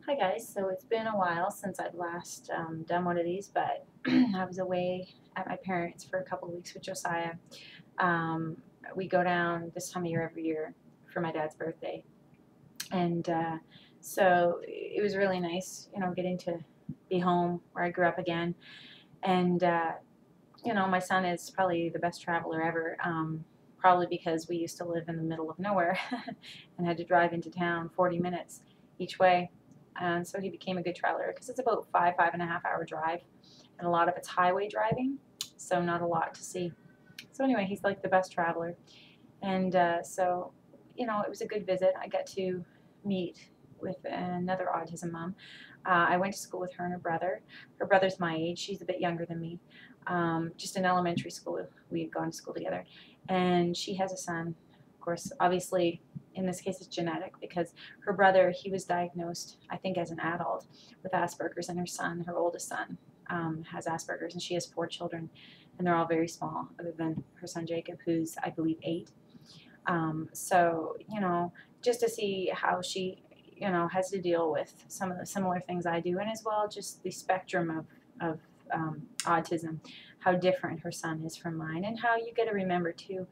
Hi guys, so it's been a while since I've last done one of these, but I was away at my parents' for a couple of weeks with Josiah. Um, we go down this time of year every year for my dad's birthday, and so it was really nice, getting to be home where I grew up again. And my son is probably the best traveler ever, probably because we used to live in the middle of nowhere and had to drive into town 40 minutes each way. And so he became a good traveler because it's about 5.5 hour drive, and a lot of it's highway driving, so not a lot to see. So anyway, he's like the best traveler. And it was a good visit. I got to meet with another autism mom. I went to school with her and her brother. Her brother's my age. She's a bit younger than me. Just in elementary school, we had gone to school together. And she has a son. Of course, obviously, in this case, it's genetic because her brother, he was diagnosed, I think, as an adult with Asperger's, and her son, her oldest son, has Asperger's, and she has 4 children, and they're all very small, other than her son Jacob, who's, I believe, 8. Just to see how she, has to deal with some of the similar things I do, and as well just the spectrum of autism, how different her son is from mine, and how you got to remember too,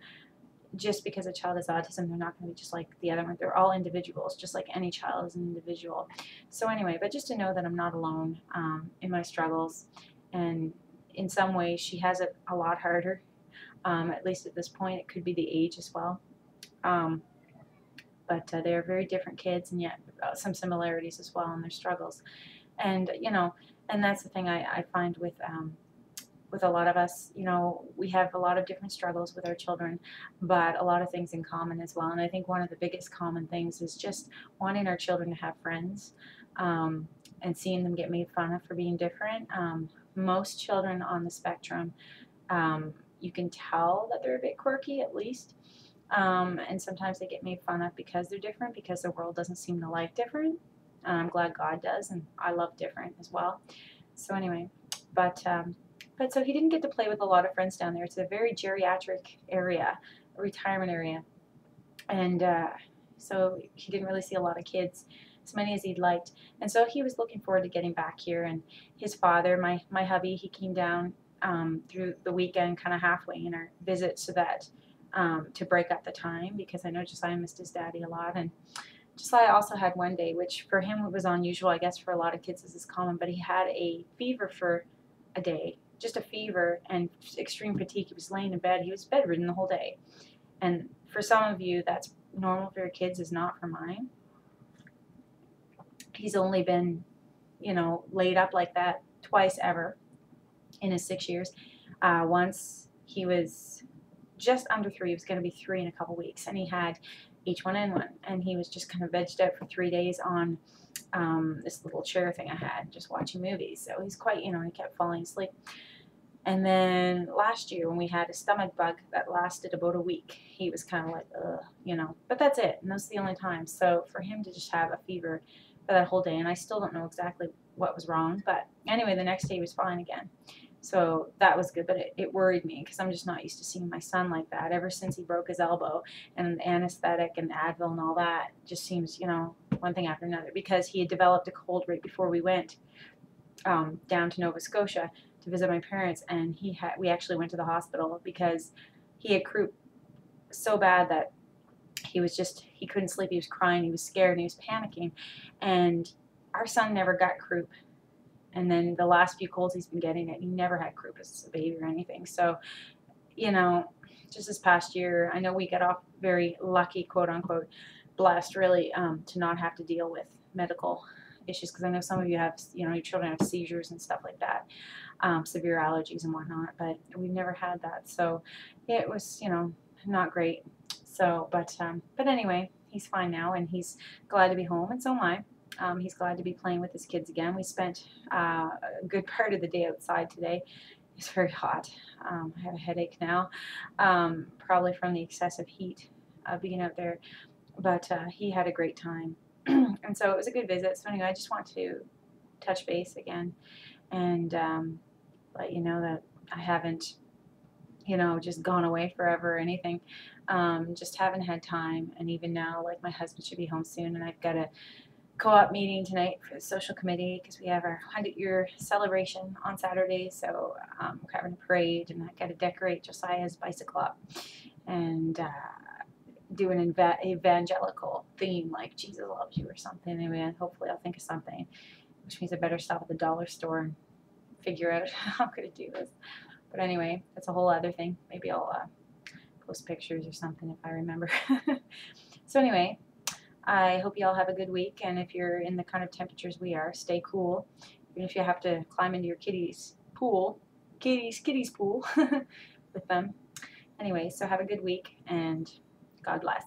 just because a child has autism, they're not going to be just like the other one. They're all individuals, just like any child is an individual. So anyway, but just to know that I'm not alone in my struggles, and in some ways she has it a lot harder. At least at this point, it could be the age as well. Um, but they are very different kids, and yet some similarities as well in their struggles. And and that's the thing I find with a lot of us. We have a lot of different struggles with our children, but a lot of things in common as well. And I think one of the biggest common things is just wanting our children to have friends, and seeing them get made fun of for being different. Most children on the spectrum, you can tell that they're a bit quirky, at least. And sometimes they get made fun of because they're different, because the world doesn't seem to like different. And I'm glad God does, and I love different as well. So anyway, but so he didn't get to play with a lot of friends down there. It's a very geriatric area, a retirement area, and so he didn't really see a lot of kids, as many as he'd liked. And so he was looking forward to getting back here. And his father, my hubby, he came down through the weekend, kind of halfway in our visit, so that to break up the time, because I know Josiah missed his daddy a lot. And Josiah also had one day, which for him was unusual. I guess for a lot of kids this is common, but he had a fever for a day, just a fever and extreme fatigue. He was laying in bed. He was bedridden the whole day. And for some of you, that's normal for your kids, is not for mine. He's only been, laid up like that twice ever in his 6 years. Once he was just under 3. He was going to be 3 in a couple weeks, and he had H1N1, and he was just kind of vegged out for 3 days on this little chair thing I had, just watching movies. So he's quite, he kept falling asleep. And then last year, when we had a stomach bug that lasted about a week, he was kind of like, ugh. But that's it, and those are the only times. So for him to just have a fever for that whole day, and I still don't know exactly what was wrong, but anyway, the next day he was fine again. So that was good, but it worried me because I'm just not used to seeing my son like that. Ever since he broke his elbow, and anesthetic and Advil and all that just seems, one thing after another, because he had developed a cold right before we went down to Nova Scotia to visit my parents, and we actually went to the hospital because he had croup so bad that he couldn't sleep. He was crying, he was scared, and he was panicking. And our son never got croup. And then the last few colds he's been getting it, he never had croup as a baby or anything. So, just this past year, I know we got off very lucky, quote unquote, blessed, really, to not have to deal with medical issues, because I know some of you have, your children have seizures and stuff like that, severe allergies and whatnot, but we've never had that. So it was, not great. So, but anyway, he's fine now, and he's glad to be home, and so am I. He's glad to be playing with his kids again. We spent a good part of the day outside today. It's very hot. I have a headache now, probably from the excessive heat of being out there. But he had a great time. And so it was a good visit. So anyway, I just want to touch base again and let you know that I haven't, just gone away forever or anything. Just haven't had time. And even now, like, my husband should be home soon, and I've got to co-op meeting tonight for the social committee because we have our 100-year celebration on Saturday. So we're having a parade, and I got to decorate Josiah's bicycle up and do an evangelical theme like Jesus loves you or something. Anyway, and hopefully I'll think of something, which means I better stop at the dollar store and figure out how I'm going to do this. But anyway, that's a whole other thing. Maybe I'll post pictures or something if I remember. So anyway, I hope you all have a good week, and if you're in the kind of temperatures we are, stay cool. Even if you have to climb into your kitty's pool with them. Anyway, so have a good week, and God bless.